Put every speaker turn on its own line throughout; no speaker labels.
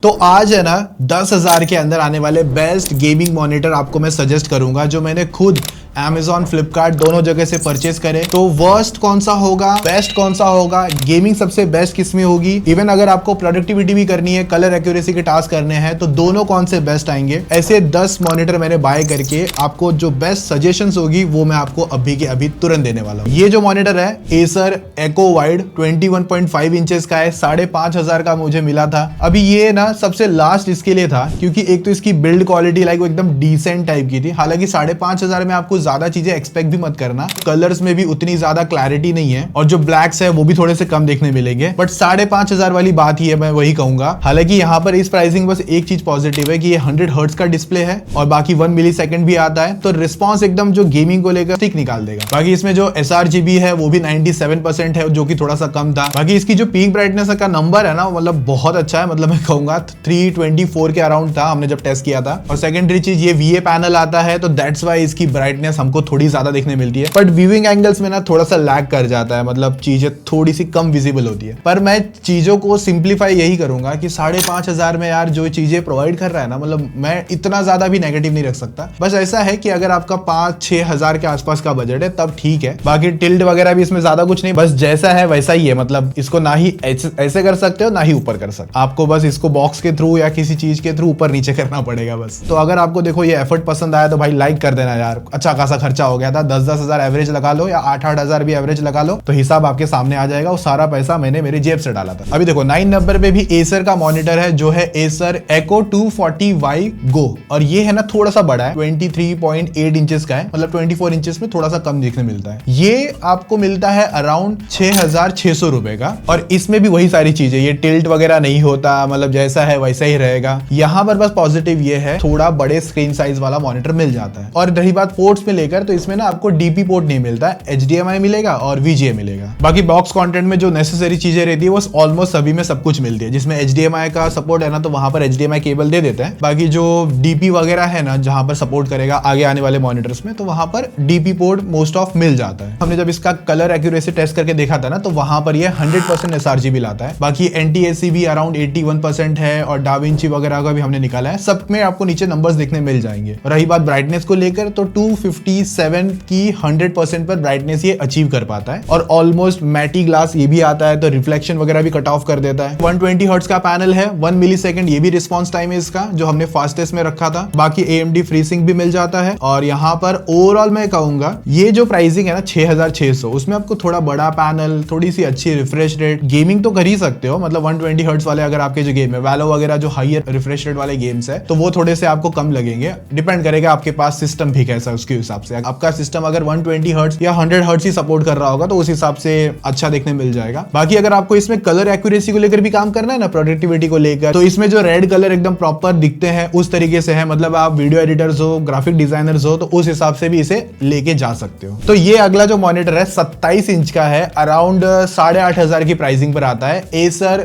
तो आज है ना 10,000 के अंदर आने वाले बेस्ट गेमिंग मॉनिटर आपको मैं सजेस्ट करूंगा, जो मैंने खुद Amazon, Flipkart दोनों जगह से परचेज करे। तो वर्स्ट कौन सा होगा, बेस्ट कौन सा होगा, गेमिंग सबसे बेस्ट किसमें होगी, इवन अगर आपको प्रोडक्टिविटी भी करनी है, कलर एक्यूरेसी के टास्क करने हैं, तो दोनों कौन से बेस्ट आएंगे। ऐसे 10 मॉनिटर मैंने बाय करके आपको जो बेस्ट सजेशंस होगी वो मैं आपको अभी के अभी तुरंत देने वाला हूँ। ये जो मॉनिटर है Acer Echo Wide 21.5 इंचेस का है, 5,500 का मुझे मिला था। अभी ये ना सबसे लास्ट इसके लिए था क्योंकि एक तो इसकी बिल्ड क्वालिटी लाइक एकदम डिसेंट टाइप की थी। हालांकि 5,500 में आपको ज्यादा चीजें एक्सपेक्ट भी मत करना, कलर्स में भी उतनी ज्यादा क्लैरिटी नहीं है और जो ब्लैक्स है वो भी थोड़े से कम देखने मिलेंगे, बट 5,500 वाली बात ही है, मैं वही कहूंगा। हालांकि यहाँ पर इस प्राइसिंग बस एक चीज पॉजिटिव है कि ये 100 हर्ट्ज का डिस्प्ले है और बाकी 1 मिलीसेकंड भी आता है, तो रिस्पॉन्स एकदम जो गेमिंग को लेकर ठीक निकाल देगा। बाकी इसमें जो sRGB है वो भी 97% है, जो कि थोड़ा सा कम था। बाकी इसकी जो पीक ब्राइटनेस का नंबर है ना, मतलब बहुत अच्छा है, मतलब मैं कहूंगा 324 के अराउंड था हमने जब टेस्ट किया था। और सेकेंडरी चीज ये VA पैनल आता है, तो दैट्स वाई इसकी ब्राइटनेस हमको थोड़ी ज्यादा देखने मिलती है, बट व्यूइंग एंगल्स में ना थोड़ा सा लैग कर जाता है, मतलब चीजें थोड़ी सी कम विजिबल होती है। पर मैं चीजों को सिंप्लीफाई यही करूंगा कि 5,500 में यार जो चीजें प्रोवाइड कर रहा है ना, मतलब मैं इतना ज्यादा भी नेगेटिव नहीं रख सकता। बस ऐसा है कि अगर आपका 5-6 हजार के आसपास का बजट है तब ठीक है, बाकी टिल्ड वगैरह भी इसमें ज्यादा कुछ नहीं, बस जैसा है वैसा ही है। मतलब इसको ना ही ऐसे कर सकते हो ना ही ऊपर कर सकते, आपको बस इसको बॉक्स के थ्रू या किसी चीज के थ्रू ऊपर नीचे करना पड़ेगा बस। तो अगर आपको देखो ये एफर्ट पसंद आया तो भाई लाइक कर देना यार, अच्छा खासा खर्चा हो गया था, 10-10 हजार एवरेज लगा लो या 8-8 हजार भी एवरेज लगा लो तो हिसाब आपके सामने आ जाएगा। वो सारा पैसा मैंने मेरी जेब से डाला था। अभी देखो 990 पे भी Acer का मॉनिटर है, जो है Acer Echo 240Y Go, और ये है ना थोड़ा सा बड़ा है, 23.8 इंचेस का है, मतलब 24 इंचेस में थोड़ा सा कम देखने मिलता है। ये आपको मिलता है अराउंड 6,600 रुपए का, और इसमें भी वही सारी चीजें, ये टिल्ट वगैरह नहीं होता, मतलब जैसा है वैसा ही रहेगा। यहाँ पर बस पॉजिटिव ये है थोड़ा बड़े स्क्रीन साइज वाला मॉनिटर मिल जाता है। और रही बात पोर्ट्स में लेकर, तो इसमें ना आपको DP पोर्ट नहीं मिलता है, HDMI मिलेगा और VGA मिलेगा। बाकी बॉक्स कंटेंट में जो नेसेसरी चीजें रहती है वो ऑलमोस्ट सभी में सब कुछ मिलती है। जिसमें HDMI का सपोर्ट है ना, तो वहां पर HDMI केबल दे देते हैं। बाकी जो DP वगैरह है ना, जहां पर सपोर्ट करेगा आगे आने वाले मॉनिटर्स में, तो वहां पर DP पोर्ट मोस्ट ऑफ मिल जाता है। हमने जब इसका कलर एक्यूरेसी टेस्ट करके देखा था ना, तो वहां पर ये 100% sRGB लाता है। बाकी NTSC भी अराउंड 81% है, और डाविंची वगैरह का भी हमने निकाला है। सब में आपको नीचे नंबर्स देखने मिल जाएंगे। रही बात ब्राइटनेस को लेकर, तो 257 की 100% पर ब्राइटनेस ये अचीव कर पाता है, और ऑलमोस्ट मैटी ग्लास ये भी आता है, तो रिफ्लेक्शन वगैरह भी कट ऑफ कर देता है। 120 हर्ट्ज का पैनल है, 1 मिलीसेकंड ये भी रिस्पॉन्स टाइम है इसका, जो हमने फास्टेस्ट में रखा था। बाकी AMD FreeSync भी मिल जाता है। और यहाँ पर ओवरऑल मैं कहूंगा ये जो प्राइसिंग है ना 6,600, उसमें आपको थोड़ा बड़ा पैनल, थोड़ी सी अच्छी रिफ्रेश रेट, गेमिंग तो कर ही सकते हो। मतलब 120 हर्ट्ज वाले अगर आपके जो गेम है वैलो वगैरह, जो हायर रिफ्रेश रेट वाले गेम्स है, तो वो थोड़े से आपको कम लगेंगे। डिपेंड करेगा आपके पास सिस्टम भी कैसा, उसके हिसाब से। आपका सिस्टम अगर 120 हर्ट्ज या 100 हर्ट्ज ही सपोर्ट कर रहा होगा तो उस हिसाब से अच्छा देखने मिल जाएगा। बाकी अगर आपको इसमें कलर एक्यूरेसी को लेकर भी काम करना है ना, प्रोडक्टिविटी को लेकर, तो इसमें जो रेड कलर एकदम प्रॉपर दिखते हैं उस तरीके से है। मतलब आप वीडियो एडिटर्स हो, ग्राफिक डिजाइनर्स हो, तो उस हिसाब से भी इसे लेके जा सकते हो। तो ये अगला जो मॉनिटर है 27 इंच का है, अराउंड 8,500 की प्राइसिंग पर आता है। Acer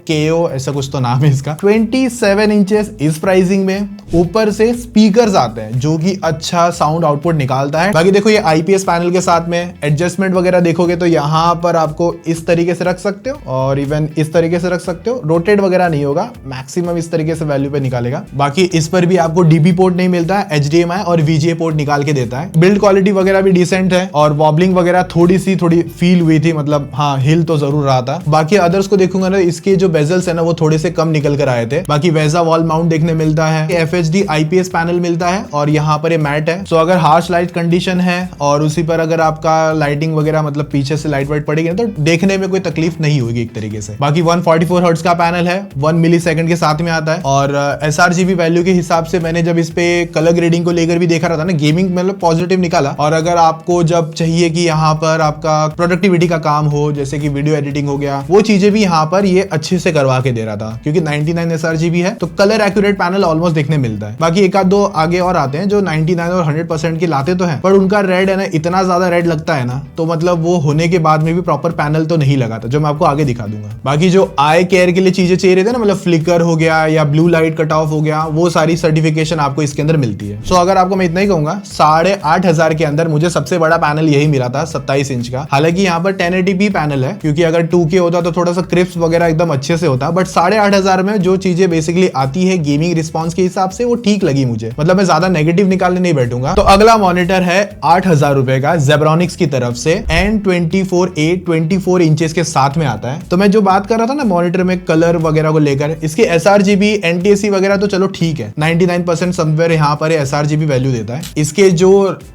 KO ऐसा कुछ तो नाम है इसका। 27 इंचेस इस प्राइसिंग में, ऊपर से स्पीकर्स आते हैं जो कि अच्छा साउंड आउटपुट निकालता है। बाकी देखो ये IPS पैनल के साथ में एडजस्टमेंट वगैरह देखोगे तो यहाँ पर आपको इस तरीके से रख सकते हो, और इवन इस तरीके से रख सकते हो। रोटेट वगैरह नहीं होगा, मैक्सिमम इस तरीके से वैल्यू पे निकालेगा। बाकी इस पर भी आपको DP पोर्ट नहीं मिलता है, HDMI और VGA पोर्ट निकाल के देता है। बिल्ड क्वालिटी वगैरह भी डिसेंट है, और वॉबलिंग वगैरह थोड़ी फील हुई थी, मतलब हाँ हिल तो जरूर रहा था। बाकी अदर्स को देखूंगा ना, इसके जो बेजल्स है ना वो थोड़े से कम निकल कर आए थे। बाकी वैसा वॉल माउंट देखने मिलता है, FHD IPS पैनल मिलता है, और यहाँ पर ये मैट है। सो अगर हार्श लाइट कंडीशन है और उसी पर अगर आपका लाइटिंग वगैरह, मतलब पीछे से लाइट वाइट पड़ेगी तो देखने में कोई तकलीफ नहीं होगी एक तरीके से। बाकी 144 हर्ट्ज का पैनल है, 1 मिलीसेकंड के साथ में आता है, और sRGB वैल्यू के हिसाब से मैंने जब इस पे कलर ग्रेडिंग को लेकर भी देखा रहा था ना, गेमिंग मतलब पॉजिटिव निकाला। और अगर आपको जब चाहिए कि यहाँ पर आपका प्रोडक्टिविटी का काम हो, जैसे कि वीडियो एडिटिंग हो गया, वो चीजें भी यहाँ पर ये अच्छे से करवा के दे रहा था, क्योंकि 99 sRGB है, तो कलर एक्यूरेट पैनल ऑलमोस्ट देखने मिलता है। बाकी एक आध दो आगे और आते हैं जो 99 और 100% की लाते तो हैं, पर उनका रेड है ना इतना ज्यादा रेड लगता है ना, तो मतलब वो होने के बाद में भी प्रॉपर पैनल तो नहीं लगा था, जो मैं आपको आगे दिखा दूंगा। बाकी जो आई केयर के लिए चीजें चाहिए रहती है ना, मतलब फ्लिकर हो गया या ब्लू लाइट कट ऑफ हो गया, वो सारी सर्टिफिकेशन आपको इसके अंदर मिलती है। सो अगर आपको मैं इतना ही कहूंगा, 8,500 के अंदर मुझे सबसे बड़ा पैनल यही मिला था 27 इंच का। हालांकि यहाँ पर 1080p पैनल है, क्योंकि अगर 2K होता तो थोड़ा सा क्रिप्स वगैरह एकदम अच्छे से होता, बट 8,500 में जो चीजें बेसिकली आती है गेमिंग रिस्पॉन्स के हिसाब से वो ठीक लगी मुझे। मतलब मैं ज्यादा नेगेटिव निकालने नहीं बैठूंगा। तो अगला मॉनिटर है 8,000 रुपए का जेब्रॉनिक्स की तरफ से N24A 24 इंचेस के साथ में आता है। तो मैं जो बात कर रहा था ना मॉनिटर में कलर वगैरह को लेकर, इसके sRGB NTSC वगैरह तो चलो ठीक है, 99% समवेयर यहाँ पर sRGB वैल्यू देता है। इसके जो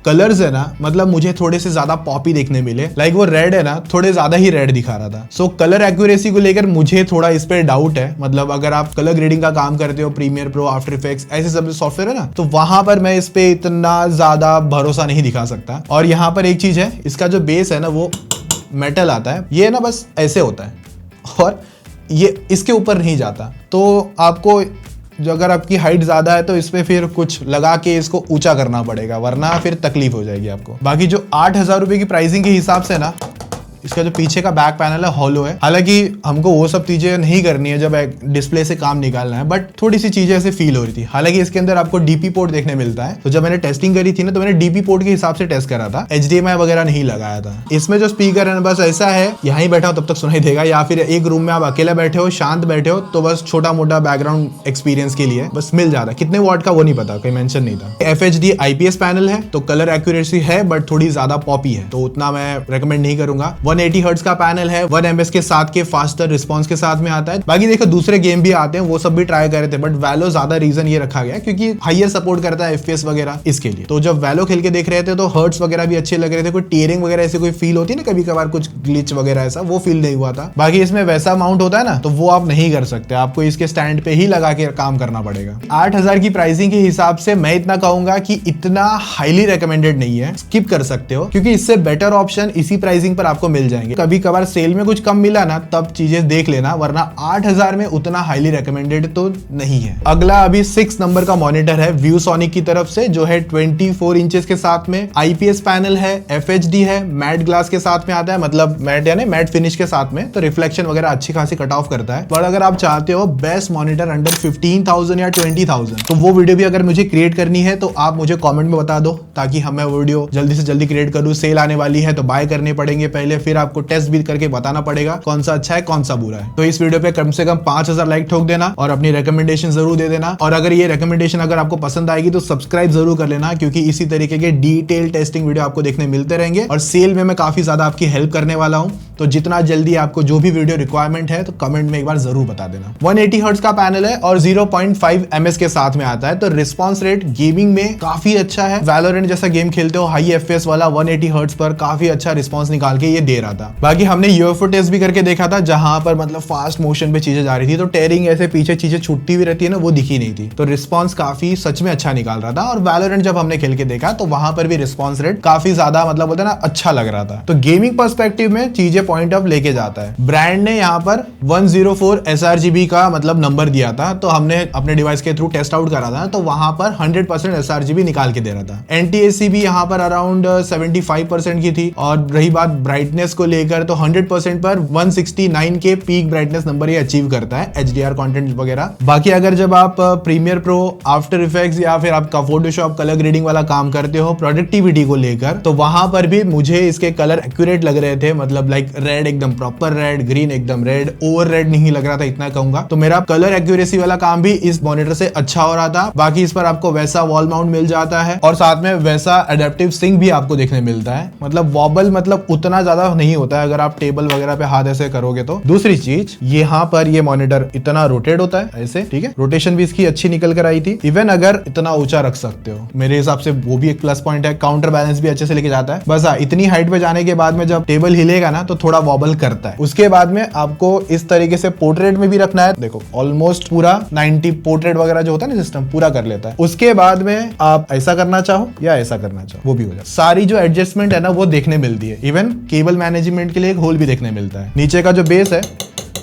कलर्स है ना, मतलब मुझे थोड़े से ज्यादा पॉपी देखने मिले, लाइक वो रेड है ना थोड़े ज्यादा ही रेड दिखा रहा था। सो कलर एक्यूरेसी को लेकर मुझे थोड़ा इस पे डाउट है। मतलब अगर आप कलर ग्रेडिंग का काम करते हो, प्रीमियर प्रो, आफ्टर इफेक्ट्स, ऐसे सब सॉफ्टवेयर है ना, तो वहां पर मैं इस पे इतना ज्यादा भरोसा नहीं दिखा सकता। और यहाँ पर एक चीज है, इसका जो बेस है ना वो मेटल आता है, ये ना बस ऐसे होता है और ये इसके ऊपर नहीं जाता। तो आपको जो अगर आपकी हाइट ज्यादा है तो इसमें फिर कुछ लगा के इसको ऊंचा करना पड़ेगा, वरना फिर तकलीफ हो जाएगी आपको। बाकी जो 8,000 रुपए की प्राइसिंग के हिसाब से ना, इसका जो पीछे का बैक पैनल है हॉलो है। हालांकि हमको वो सब चीजें नहीं करनी है जब डिस्प्ले से काम निकालना है, बट थोड़ी सी चीजें ऐसे फील हो रही थी। हालांकि इसके अंदर आपको डीपी पोर्ट देखने मिलता है, तो जब मैंने टेस्टिंग करी थी ना तो मैंने डीपी पोर्ट के हिसाब से टेस्ट करा था, HDMI वगैरह नहीं लगाया था। इसमें जो स्पीकर है ना बस ऐसा है, यहाँ बैठा हो तब तक सुनाई देगा, या फिर एक रूम में आप अकेला बैठे हो, शांत बैठे हो, तो बस छोटा मोटा बैकग्राउंड एक्सपीरियंस के लिए बस मिल जाता है। कितने वॉट का वो नहीं पता, कोई मेंशन नहीं था। FHD IPS पैनल है, तो कलर एक्यूरेसी है बट थोड़ी ज्यादा पॉपी है, तो उतना मैं रेकमेंड नहीं करूंगा। 180 हर्ट्ज का पैनल है, 1 ms के साथ के फास्टर रिस्पॉन्स के साथ में आता है। बाकी देखो दूसरे गेम भी आते हैं, वो सब भी ट्राई कर रहे थे, बट वैलो ज्यादा रीजन ये रखा गया क्योंकि हाइयर सपोर्ट करता है FPS वगैरह इसके लिए। तो जब वैलो खेल के देख रहे थे तो हर्ट्स वगैरह भी अच्छे लग रहे थे, कोई टीयरिंग वगैरह ऐसी कोई फील होती है ना कभी कभार, कुछ ग्लिच वगैरह ऐसा वो फील नहीं हुआ था। बाकी इसमें वैसा माउंट होता है ना, तो वो आप नहीं कर सकते, आपको इसके स्टैंड पे ही लगा के काम करना पड़ेगा। 8,000 की प्राइसिंग के हिसाब से मैं इतना कहूंगा कि इतना हाईली रिकमेंडेड नहीं है, स्किप कर सकते हो, क्योंकि इससे बेटर ऑप्शन इसी प्राइसिंग पर आपको मिल जाएंगे। कभी कभार सेल में कुछ कम मिला ना तब चीजें देख लेना, वरना 8,000 में उतना हाईली रिकमेंडेड तो नहीं है। अगला अभी 6 नंबर का मॉनिटर है ViewSonic की तरफ से, जो है 24 इंचेस के साथ में, IPS पैनल है, FHD है, मैट ग्लास के साथ में आता है, मतलब मैट यानी मैट फिनिश के साथ में, तो रिफ्लेक्शन वगैरह अच्छी खासी कट ऑफ करता है। पर अगर आप चाहते हो बेस्ट मॉनिटर अंडर 15,000 या 20,000, तो वो वीडियो भी अगर मुझे क्रिएट करनी है तो आप मुझे कॉमेंट में बता दो, ताकि हमें वीडियो जल्दी से जल्दी क्रिएट करूँ। सेल आने वाली है तो बाय करने पड़ेंगे पहले, फिर आपको टेस्ट भी करके बताना पड़ेगा कौन सा अच्छा है कौन सा बुरा है। तो इस वीडियो पे कम से कम 5,000 लाइक ठोक देना और अपनी रिकमेंडेशन जरूर दे देना। और अगर ये रिकमेंडेशन अगर आपको पसंद आएगी तो सब्सक्राइब जरूर कर लेना, क्योंकि इसी तरीके के डिटेल टेस्टिंग वीडियो आपको देखने मिलते रहेंगे। और सेल में मैं काफी ज्यादा आपकी हेल्प करने वाला हूं, तो जितना जल्दी आपको जो भी वीडियो रिक्वायरमेंट है तो कमेंट में एक बार जरूर बता देना। 180 हर्ट्ज का पैनल है और 0.5 ms के साथ में आता है, तो रिस्पॉन्स रेट गेमिंग में काफी अच्छा है। वैलोरेंट जैसा गेम खेलते हो हाई FPS वाला 180 हर्ट्ज पर काफी अच्छा रिस्पॉन्स निकाल के ये दे रहा था। बाकी हमने UFO टेस्ट भी करके देखा था, जहां पर मतलब फास्ट मोशन पे चीजें जा रही थी, तो टेयरिंग ऐसे पीछे चीजें छूटती हुई रहती है ना, वो दिखी नहीं थी, तो रिस्पॉन्स काफी सच में अच्छा निकाल रहा था। और वैलोरेंट जब हमने खेल के देखा तो वहां पर भी रिस्पॉन्स रेट काफी ज्यादा मतलब होता है ना अच्छा लग रहा था। तो गेमिंग पर्सपेक्टिव में चीजें पॉइंट ऑफ लेके जाता है। ब्रांड ने यहाँ पर 104 sRGB का मतलब नंबर दिया था, तो हमने अपने डिवाइस के थ्रू टेस्ट आउट करा था, तो वहां पर 100% sRGB निकाल के दे रहा था। NTSC भी यहाँ पर अराउंड 75% की थी। और रही बात ब्राइटनेस को लेकर, तो 100% पर 169 के पीक ब्राइटनेस नंबर ये अचीव करता है, HDR कंटेंट वगैरह। बाकी अगर जब आप प्रीमियर प्रो, आफ्टर इफेक्ट्स या फिर आपका फोटोशॉप कलर ग्रेडिंग वाला काम करते हो प्रोडक्टिविटी को लेकर, तो वहां पर भी मुझे इसके कलर एक्यूरेट लग रहे थे, मतलब लाइक रेड एकदम प्रॉपर रेड, ग्रीन एकदम रेड, ओवर रेड नहीं लग रहा था, इतना कहूंगा। तो मेरा कलर एक्यूरेसी वाला काम भी इस मॉनिटर से अच्छा हो रहा था। बाकी इस पर आपको वैसा वॉल माउंट मिल जाता है और साथ में वैसा एडेप्टिव सिंक भी आपको देखने मिलता है, मतलब वॉबल मतलब उतना ज्यादा नहीं होता है अगर आप टेबल वगैरह पे हाथ ऐसे करोगे तो। दूसरी चीज, यहाँ पर ये मॉनिटर इतना रोटेट होता है ऐसे, ठीक है, रोटेशन भी इसकी अच्छी निकल कर आई थी। इवन अगर इतना ऊंचा रख सकते हो, मेरे हिसाब से वो भी एक प्लस पॉइंट है। काउंटर बैलेंस भी अच्छे से लेके जाता है। बस इतनी हाइट पे जाने के बाद में जब टेबल हिलेगा ना तो थोड़ा वॉबल करता है। उसके बाद में आपको इस तरीके से पोर्ट्रेट में भी रखना है, देखो ऑलमोस्ट पूरा 90 पोर्ट्रेट वगैरह जो होता है ना सिस्टम पूरा कर लेता है। उसके बाद में आप ऐसा करना चाहो या ऐसा करना चाहो वो भी हो जाए। सारी जो एडजस्टमेंट है ना वो देखने मिलती है। इवन केबल मैनेजमेंट के लिए एक होल भी देखने मिलता है। नीचे का जो बेस है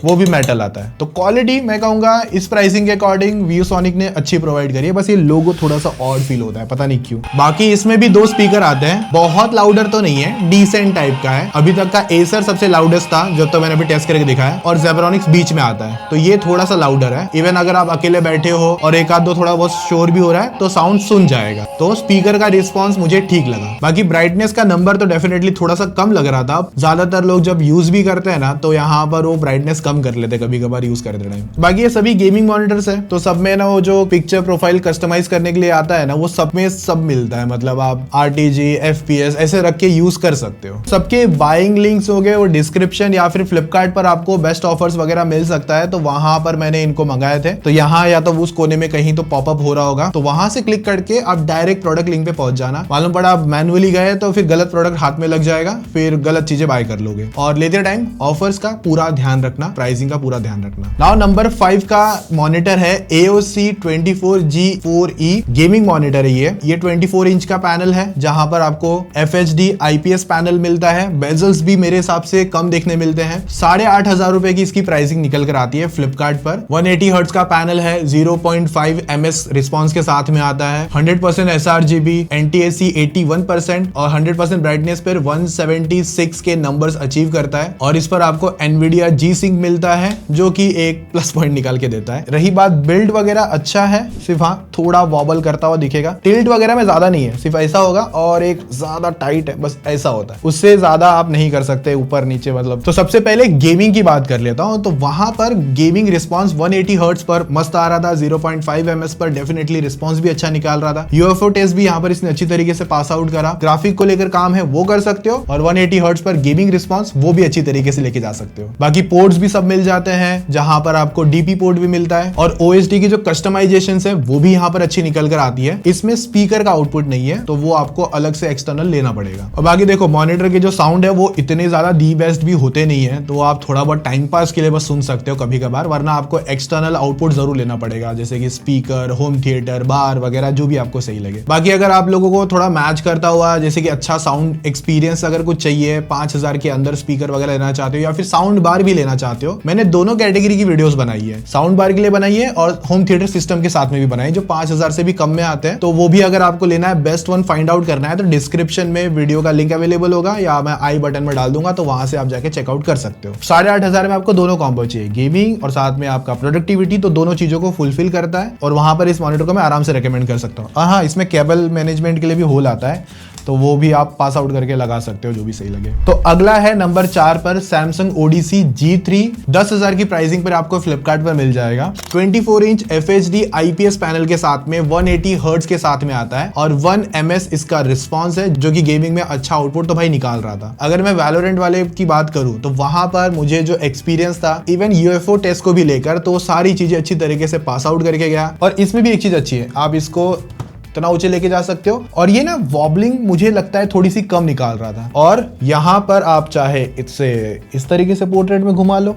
वो भी मेटल आता है। तो क्वालिटी मैं कहूंगा इस प्राइसिंग के अकॉर्डिंग ViewSonic ने अच्छी प्रोवाइड करी है, बस ये लोगो थोड़ा सा ऑड फील होता है, पता नहीं क्यों। बाकी इसमें भी 2 स्पीकर आते हैं, बहुत लाउडर तो नहीं है, डिसेंट टाइप का है। अभी तक का एसर सबसे लाउडेस्ट था जो तो मैंने अभी टेस्ट करके दिखा है, और जेब्रॉनिक्स बीच में आता है, तो ये थोड़ा सा लाउडर है। इवन अगर आप अकेले बैठे हो और एक आध दो थोड़ा बहुत शोर भी हो रहा है तो साउंड सुन जाएगा। तो स्पीकर का रिस्पॉन्स मुझे ठीक लगा। बाकी ब्राइटनेस का नंबर तो डेफिनेटली थोड़ा सा कम लग रहा था। ज्यादातर लोग जब यूज भी करते हैं ना तो यहाँ पर वो ब्राइटनेस कम कर लेते कभी कभार यूज करते टाइम। बाकी ये सभी गेमिंग मॉनिटर्स है, तो सब में ना वो जो पिक्चर प्रोफाइल कस्टमाइज करने के लिए आता है ना, वो सब में सब मिलता है। मतलब आप RTG FPS ऐसे रख के यूज कर सकते हो। सबके बाइंग लिंक्स हो गए वो डिस्क्रिप्शन या फिर फ्लिपकार्ट पर आपको बेस्ट ऑफर्स वगैरह मिल सकता है, तो वहां पर मैंने इनको मंगाए थे। तो यहाँ या तो उस कोने में कहीं तो पॉपअप हो रहा होगा, तो वहां से क्लिक करके आप डायरेक्ट प्रोडक्ट लिंक पे पहुंच जाना। मालूम पड़ा आप मैनुअली गए तो फिर गलत प्रोडक्ट हाथ में लग जाएगा, फिर गलत चीजें बाय कर लोगे। और लेते टाइम ऑफर्स का पूरा ध्यान रखना, प्राइसिंग का पूरा ध्यान रखना। नाउ नंबर 5 का मॉनिटर है AOC 24G4E गेमिंग मॉनिटर है। ये 24 इंच का पैनल है, जहां पर आपको FHD IPS पैनल मिलता है। बेजल्स भी मेरे हिसाब से कम देखने मिलते हैं। 8,500 रुपए की इसकी प्राइसिंग निकल कर आती है फ्लिपकार्ट पर। 180 हर्ट्ज का पैनल है, 0.5 ms रिस्पॉन्स के साथ में आता है। 100% sRGB, NTSC 81% और 100% ब्राइटनेस पर 176 के नंबर्स अचीव करता है। और इस पर आपको NVIDIA G-Sync मिलता है, जो कि एक प्लस पॉइंट निकाल के देता है। रही बात बिल्ड वगैरह, अच्छा है, सिर्फ हाँ थोड़ा वॉबल करता हुआ दिखेगा। टिल्ट वगैरह में ज्यादा नहीं है, सिर्फ ऐसा होगा और एक ज्यादा टाइट है, बस ऐसा होता है, उससे ज्यादा आप नहीं कर सकते ऊपर नीचे मतलब। तो सबसे पहले गेमिंग की बात कर लेता हूं। तो वहां पर गेमिंग रिस्पॉन्स 180 हर्ट्ज पर मस्त आ रहा था। 0.5 ms पर डेफिनेटली रिस्पॉन्स भी अच्छा निकाल रहा था। UFO टेस्ट भी यहाँ पर इसने अच्छी तरीके से पास आउट करा। ग्राफिक को लेकर काम है वो कर सकते हो, और 180 हर्ट्ज पर गेमिंग रिस्पॉन्स वो भी अच्छी तरीके से लेके जा सकते हो। बाकी पोर्ट्स भी सब मिल जाते हैं, जहां पर आपको DP पोर्ट भी मिलता है, और OSD की जो कस्टमाइजेशन है वो भी यहाँ पर अच्छी निकल कर आती है। इसमें स्पीकर का आउटपुट नहीं है, तो वो आपको अलग से एक्सटर्नल लेना पड़ेगा। और बाकी देखो मॉनिटर के जो साउंड है वो इतने ज्यादा दी बेस्ट भी होते नहीं है, तो आप थोड़ा बहुत टाइम पास के लिए बस सुन सकते हो कभी कभार, वरना आपको एक्सटर्नल आउटपुट जरूर लेना पड़ेगा, जैसे कि स्पीकर, होम थिएटर, बार वगैरह, जो भी आपको सही लगे। बाकी अगर आप लोगों को थोड़ा मैच करता हुआ जैसे कि अच्छा साउंड एक्सपीरियंस अगर कुछ चाहिए, 5,000 के अंदर स्पीकर वगैरह लेना चाहते हो या फिर साउंड बार भी लेना चाहते हो, मैंने दोनों कैटेगरी की वीडियोस बनाई है। साउंड बार के लिए बनाई है और होम थिएटर सिस्टम के साथ में भी बनाई है, जो 5,000 से भी कम में आते हैं। तो वो भी अगर आपको लेना है, बेस्ट वन फाइंड आउट करना है, तो डिस्क्रिप्शन में वीडियो का लिंक अवेलेबल होगा या मैं आई बटन में डाल दूंगा, तो वहां से आप जाके चेकआउट कर सकते हो। 8,500 में आपको दोनों कॉम्बो चाहिए, गेमिंग और साथ में आपका प्रोडक्टिविटी, तो दोनों चीजों को फुलफिल करता है। और वहां पर इस मॉनिटर को मैं आराम से रेकमेंड कर सकता हूँ। हाँ, इसमें केबल मैनेजमेंट के लिए भी होल आता है, तो वो भी आप पास आउट करके लगा सकते हो, जो भी सही लगे। तो अगला है नंबर 4 पर Samsung Odyssey G3। 10,000 की प्राइसिंग पर आपको फ्लिपकार्ट पर मिल जाएगा। 24 इंच FHD IPS पैनल के साथ में 180 हर्ट्ज के साथ में आता है, और 1 ms इसका रिस्पॉन्स है, जो कि गेमिंग में अच्छा आउटपुट तो भाई निकाल रहा था। अगर मैं वैलोरेंट वाले की बात करूं तो वहां पर मुझे जो एक्सपीरियंस था, इवन UFO टेस्ट को भी लेकर, तो सारी चीजें अच्छी तरीके से पास आउट करके गया। और इसमें भी एक चीज अच्छी है, आप इसको इतना ऊंचे लेके जा सकते हो, और ये ना वॉबलिंग मुझे लगता है थोड़ी सी कम निकाल रहा था। और यहाँ पर आप चाहे इससे इस तरीके से पोर्ट्रेट में घुमा लो,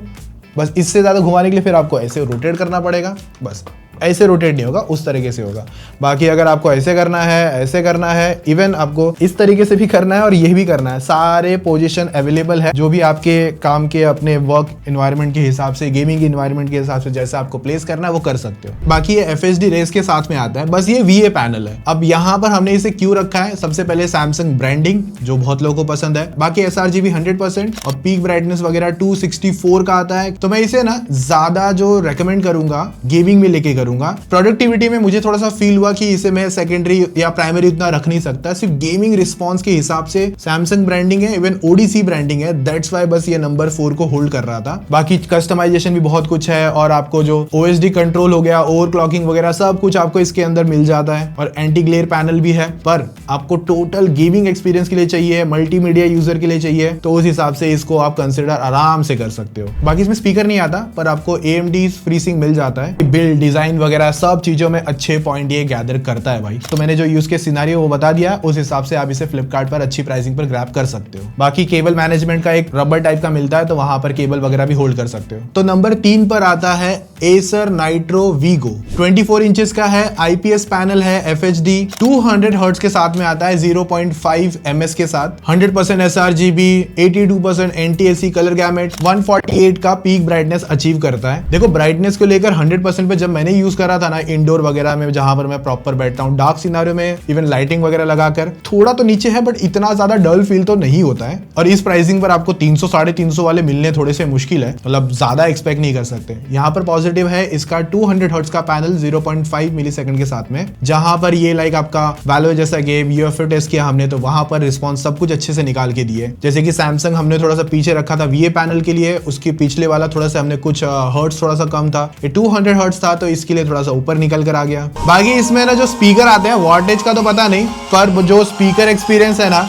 बस इससे ज्यादा घुमाने के लिए फिर आपको ऐसे रोटेट करना पड़ेगा, बस ऐसे रोटेट नहीं होगा, उस तरीके से होगा। बाकी अगर आपको ऐसे करना है, ऐसे करना है, इवन आपको इस तरीके से भी करना है और ये भी करना है, सारे पोजीशन अवेलेबल है, जो भी आपके काम के अपने वर्क एनवायरनमेंट के हिसाब से, गेमिंग एनवायरनमेंट के हिसाब से जैसे आपको प्लेस करना है वो कर सकते हो। बाकी ये FHD रेस के साथ में आता है, बस ये VA पैनल है। अब यहाँ पर हमने इसे क्यों रखा है, सबसे पहले सैमसंग ब्रांडिंग जो बहुत लोगों को पसंद है, बाकी sRGB 100% और पीक ब्राइटनेस वगैरह 264 का आता है। तो मैं इसे ना ज्यादा जो रेकमेंड करूंगा गेमिंग में लेके करूंगा। प्रोडक्टिविटी में मुझे थोड़ा सा फील हुआ कि इसे मैं सेकेंडरी या प्राइमरी उतना रख नहीं सकता, सिर्फ गेमिंग रिस्पॉन्स के हिसाब से सैमसंग ब्रांडिंग है, इवन ओडीसी ब्रांडिंग है, दैट्स वाई बस ये नंबर 4 को होल्ड कर रहा था। बाकी कस्टमाइजेशन भी बहुत कुछ है, और आपको जो OSD कंट्रोल हो गया, ओवरक्लॉकिंग वगैरह सब कुछ आपको इसके अंदर मिल जाता है, और एंटी ग्लेयर पैनल भी है। पर आपको टोटल गेमिंग एक्सपीरियंस के लिए चाहिए, मल्टीमीडिया यूजर के लिए चाहिए, तो उस हिसाब से इसको आप कंसिडर आराम से कर सकते हो। बाकी इसमें स्पीकर नहीं आता, पर आपको AMD FreeSync मिल जाता है। बिल्ड डिजाइन डिजाइन वगैरह सब चीजों में अच्छे पॉइंट ये गैदर करता है भाई। तो मैंने जो यूज के सिनेरियो वो बता दिया, उस हिसाब से आप इसे फ्लिपकार्ट पर अच्छी प्राइसिंग पर ग्रैब कर सकते हो। बाकी केबल मैनेजमेंट का एक रबर टाइप का मिलता है, तो वहां पर केबल वगैरह भी होल्ड कर सकते हो। तो नंबर 3 पर आता है Acer Nitro Vigo। 24 इंचेस का है, IPS पैनल है, FHD 200 हर्ट्ज के साथ में आता है, 0.5 ms के साथ, 100% sRGB, 82% NTSC कलर गैमेट, 148 का पीक ब्राइटनेस अचीव करता है। देखो ब्राइटनेस को लेकर 100% पे जब मैंने यूज करा था ना इंडोर वगैरह में, जहां पर मैं प्रॉपर बैठता हूँ डार्क सिनेरियो में, इवन लाइटिंग वगैरह लगाकर, थोड़ा तो नीचे है बट इतना ज्यादा डल फील तो नहीं होता है। और इस प्राइसिंग पर आपको 300 350 वाले मिलने थोड़े से मुश्किल है, मतलब ज्यादा एक्सपेक्ट नहीं कर सकते। यहाँ पर पॉजिटिव है इसका 200 हर्ट्ज का पैनल 0.5 मिलीसेकंड के साथ में, जहां पर ये लाइक आपका वैलो जैसा गेम UFO टेस्ट किया हमने, तो वहां पर रिस्पॉन्स सब कुछ अच्छे से निकाल के दिए। जैसे कि सैमसंग हमने थोड़ा सा पीछे रखा था VA पैनल के लिए, उसके पिछले वाला थोड़ा सा हमने कुछ हर्ट्ज थोड़ा सा कम था, ये 200 हर्ट्ज था तो इसके लिए थोड़ा सा ऊपर निकल कर आ गया। बाकी इसमें ना जो स्पीकर आते हैं वॉटेज का तो पता नहीं, पर जो स्पीकर एक्सपीरियंस है ना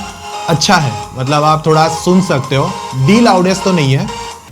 अच्छा है, मतलब आप थोड़ा सुन सकते हो, डी लाउडेस्ट तो नहीं है।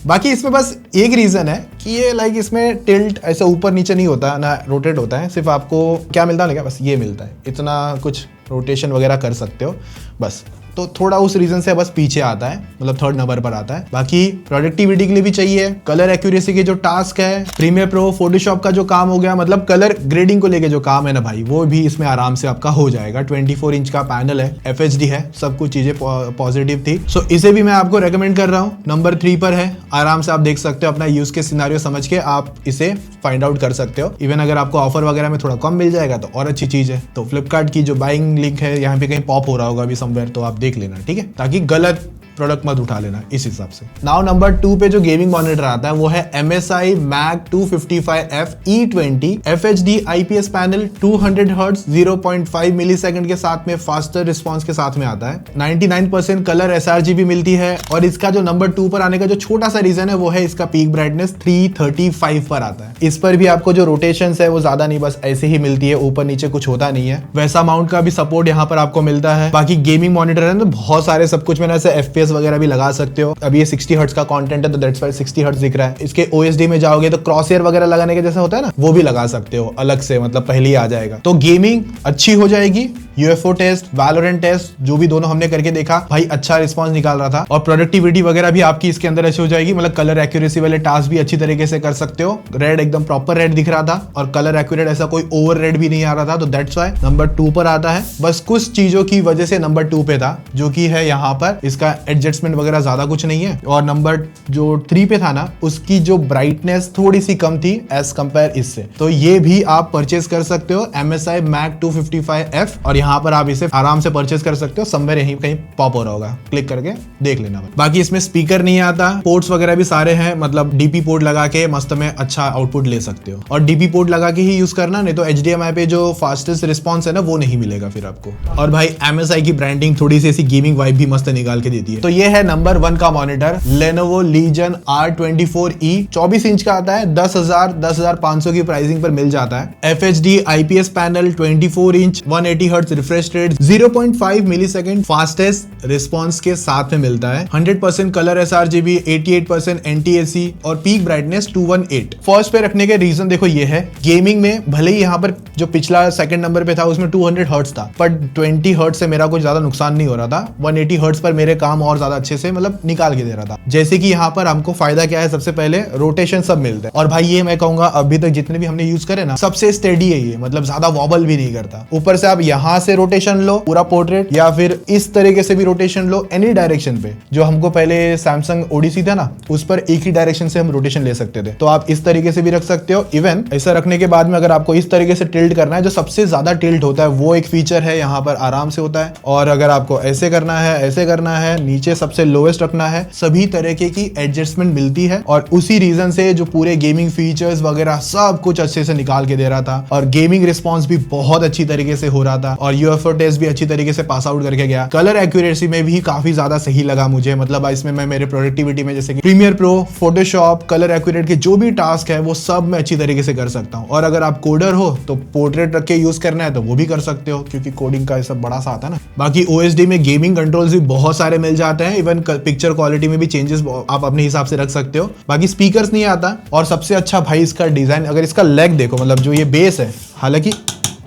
बाकी इसमें बस एक रीजन है कि ये लाइक इसमें टिल्ट ऐसा ऊपर नीचे नहीं होता ना, रोटेट होता है, सिर्फ आपको क्या मिलता है क्या, बस ये मिलता है, इतना कुछ रोटेशन वगैरह कर सकते हो बस। तो थोड़ा उस रीजन से बस पीछे आता है, मतलब 3rd नंबर पर आता है। बाकी प्रोडक्टिविटी के लिए भी चाहिए, कलर एक्यूरेसी के जो टास्क है, प्रीमियर प्रो फोटोशॉप का जो काम हो गया, मतलब कलर ग्रेडिंग को लेके जो काम है ना भाई, वो भी इसमें आराम से आपका हो जाएगा। 24 इंच का पैनल है, FHD है, सब कुछ चीजें पॉजिटिव थी। सो इसे भी मैं आपको रेकमेंड कर रहा हूँ। नंबर 3 पर है, आराम से आप देख सकते हो, अपना यूज के सिनेरियो समझ के आप इसे फाइंड आउट कर सकते हो। इवन अगर आपको ऑफर वगैरह में थोड़ा कम मिल जाएगा तो और अच्छी चीज है। तो फ्लिपकार्ट की जो बाइंग लिंक है यहाँ पे कहीं पॉप हो रहा होगा अभी समवेयर, तो आप देख लेना, ठीक है, ताकि गलत प्रोडक्ट मत उठा लेना इस हिसाब से। नाउ नंबर 2 पे जो गेमिंग मॉनिटर आता है वो है MSI Mag 255F E20 FHD IPS panel, 200 hertz, 0.5 millisecond के साथ में फास्टर रिस्पांस के साथ में आता है, 99% कलर sRGB मिलती है। और इसका जो नंबर 2 पर आने का जो छोटा सा रीजन है वो है इसका पीक ब्राइटनेस 335 पर आता है। इस पर भी आपको जो रोटेशंस है वो ज्यादा नहीं, बस ऐसे ही मिलती है, ऊपर नीचे कुछ होता नहीं है। वैसा माउंट का भी सपोर्ट यहाँ पर आपको मिलता है। बाकी गेमिंग मॉनिटर है तो बहुत सारे सब कुछ मैंने ऐसे FPS वगैरह भी लगा सकते हो। अभी ये 60 हर्ट्ज का कंटेंट है तो दैट्स व्हाई 60 हर्ट्ज दिख रहा है। इसके OSD में जाओगे तो क्रॉसहेयर वगैरह लगाने के जैसा होता है ना, वो भी लगा सकते हो अलग से, मतलब पहले ही आ जाएगा। तो गेमिंग अच्छी हो जाएगी। UFO टेस्ट, वैलोरेंट टेस्ट जो भी दोनों हमने करके देखा भाई, अच्छा रिस्पांस निकाल रहा था। और प्रोडक्टिविटी वगैरह भी आपकी इसके अंदर अच्छी हो जाएगी, मतलब कलर एक्यूरेसी वाले टास्क भी अच्छी तरीके से कर सकते हो। रेड एकदम प्रॉपर रेड दिख रहा था और कलर एक्यूरेट, ऐसा कोई ओवर रेड भी नहीं आ रहा था, तो दैट्स व्हाई नंबर 2 पर आता है। बस कुछ चीजों की वजह से नंबर 2 पे था, जो कि है यहाँ पर इसका एडजस्टमेंट वगैरह ज्यादा कुछ नहीं है। और नंबर जो 3 पे था ना, उसकी जो ब्राइटनेस थोड़ी सी कम थी एज कंपेयर इससे, तो ये भी आप परचेज कर सकते हो MSI Mag 255F, और यहाँ पर आप इसे आराम से परचेज कर सकते हो। समवेयर यहीं कहीं पॉप हो रहा होगा, क्लिक करके देख लेना। बाकी इसमें स्पीकर नहीं आता, पोर्ट्स वगैरह भी सारे हैं, मतलब DP पोर्ट लगा के मस्त में अच्छा आउटपुट ले सकते हो। और DP पोर्ट लगा के ही यूज करना, नहीं तो HDMI पे जो फास्टेस्ट रिस्पॉन्स है ना वो नहीं मिलेगा फिर आपको। और भाई MSI की ब्रांडिंग थोड़ी सी ऐसी गेमिंग वाइब भी मस्त निकाल के देती है। तो ये है नंबर 1 का monitor, Lenovo Legion R24E, 24 inch का आता है, 10,500 की प्राइसिंग पर मिल जाता है। FHD IPS panel, 24 inch, 180 hertz refresh rate, 0.5 millisecond fastest response के साथ में मिलता है, 100% कलर sRGB, 88% NTSC और पीक ब्राइटनेस 218। फर्स्ट पे रखने के रीजन देखो ये है, गेमिंग में भले ही यहाँ पर जो पिछला सेकंड नंबर पे था उसमें 200 हर्ट्ज था, पर 20 हर्ट्ज से मेरा कुछ ज्यादा नुकसान नहीं हो रहा था। 180 हर्ट्ज पर मेरे काम और ज्यादा अच्छे से मतलब निकाल के दे रहा था। जैसे कि यहाँ पर हमको फायदा क्या है, सबसे पहले रोटेशन सब मिलता है। और भाई ये मैं कहूंगा अभी तक जितने भी हमने यूज करे ना, सबसे स्टेडी है ये, मतलब ज्यादा वॉबल भी नहीं करता। ऊपर से आप यहाँ से रोटेशन लो पूरा पोर्ट्रेट, या फिर इस तरीके से भी रोटेशन लो एनी डायरेक्शन पे। जो हमको पहले सैमसंग ओडिसी था ना, उस पर एक ही डायरेक्शन से हम रोटेशन ले सकते थे, तो आप इस तरीके से भी रख सकते हो। इवन ऐसा रखने के बाद में अगर आपको इस तरीके से टिल्ट करना है, जो सबसे ज्यादा टिल्ट होता है वो एक फीचर है यहाँ पर आराम से होता है। और अगर आपको ऐसे करना है, ऐसे करना है, नीचे सबसे लोएस्ट रखना है, सभी तरीके की एडजस्टमेंट मिलती है। और उसी रीजन से जो पूरे गेमिंग फीचर्स वगैरह सब कुछ अच्छे से निकाल के दे रहा था, और गेमिंग रिस्पॉन्स भी बहुत अच्छी तरीके से हो रहा था। और और यूएफओ टेस्ट भी अच्छी तरीके से पास आउट करके गया। कलर एक्यूरेसी में भी काफी ज्यादा सही लगा मुझे, मतलब इसमें मैं मेरे प्रोडक्टिविटी में जैसे कि Premiere Pro, Photoshop, colour accurate के जो भी टास्क है वो सब मैं अच्छी तरीके से कर सकता हूँ। और अगर आप कोडर हो तो पोर्ट्रेट रख के यूज करना है तो वो भी कर सकते हो, क्योंकि कोडिंग का ये सब बड़ा सा आता है ना। बाकी ओएसडी में गेमिंग कंट्रोल्स भी बहुत सारे मिल जाते हैं, इवन पिक्चर क्वालिटी में भी चेंजेस आप अपने हिसाब से रख सकते हो। बाकी स्पीकर्स नहीं आता, और सबसे अच्छा भाई इसका डिजाइन, अगर इसका लेग देखो, मतलब जो ये बेस है, हालांकि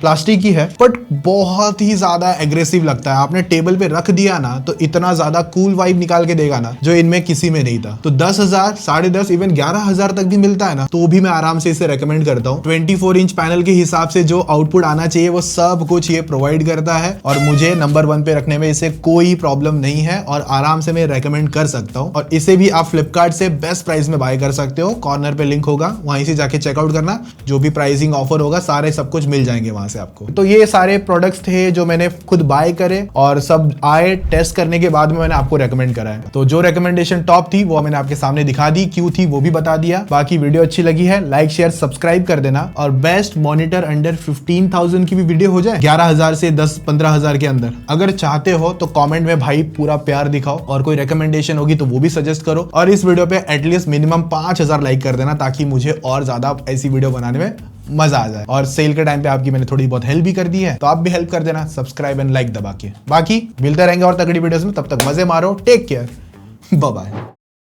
प्लास्टिक की है बट बहुत ही ज्यादा एग्रेसिव लगता है। आपने टेबल पे रख दिया ना तो इतना ज्यादा कूल वाइब निकाल के देगा ना, जो इनमें किसी में नहीं था। तो 10,000, 10,500, इवन 11,000 तक भी मिलता है ना, तो भी मैं आराम से इसे रेकमेंड करता हूँ। 24 इंच पैनल के हिसाब से जो आउटपुट आना चाहिए वो सब कुछ ये प्रोवाइड करता है, और मुझे नंबर 1 पे रखने में इसे कोई प्रॉब्लम नहीं है, और आराम से मैं रेकमेंड कर सकता हूँ। और इसे भी आप फ्लिपकार्ट से बेस्ट प्राइस में बाय कर सकते हो। कॉर्नर पे लिंक होगा, वहीं से जाके चेकआउट करना, जो भी प्राइसिंग ऑफर होगा सारे सब कुछ मिल जाएंगे वहां से आपको। तो ये सारे प्रोडक्ट्स थे जो मैंने खुद बाय करे, और सब आए टेस्ट करने के बाद में मैंने आपको रेकमेंड करा है। तो जो रिकमेंडेशन टॉप थी वो मैंने आपके सामने दिखा दी, क्यों थी वो भी बता दिया। बाकी वीडियो अच्छी लगी है लाइक शेयर सब्सक्राइब कर देना, और बेस्ट मॉनिटर अंडर 15,000 की भी वीडियो हो जाए, 11,000 से 10-15,000 के अंदर अगर चाहते हो तो कमेंट में भाई पूरा प्यार दिखाओ, और कोई रिकमेंडेशन होगी तो वो भी सजेस्ट करो। और इस वीडियो पे एटलीस्ट मिनिमम 5,000 लाइक कर देना, ताकि मुझे और ज्यादा ऐसी वीडियो बनाने में मजा आ जाए। और सेल के टाइम पे आपकी मैंने थोड़ी बहुत हेल्प भी कर दी है, तो आप भी हेल्प कर देना सब्सक्राइब एंड लाइक दबा के। बाकी मिलते रहेंगे और तगड़ी वीडियोस में, तब तक मजे मारो, टेक केयर, बाय बाय।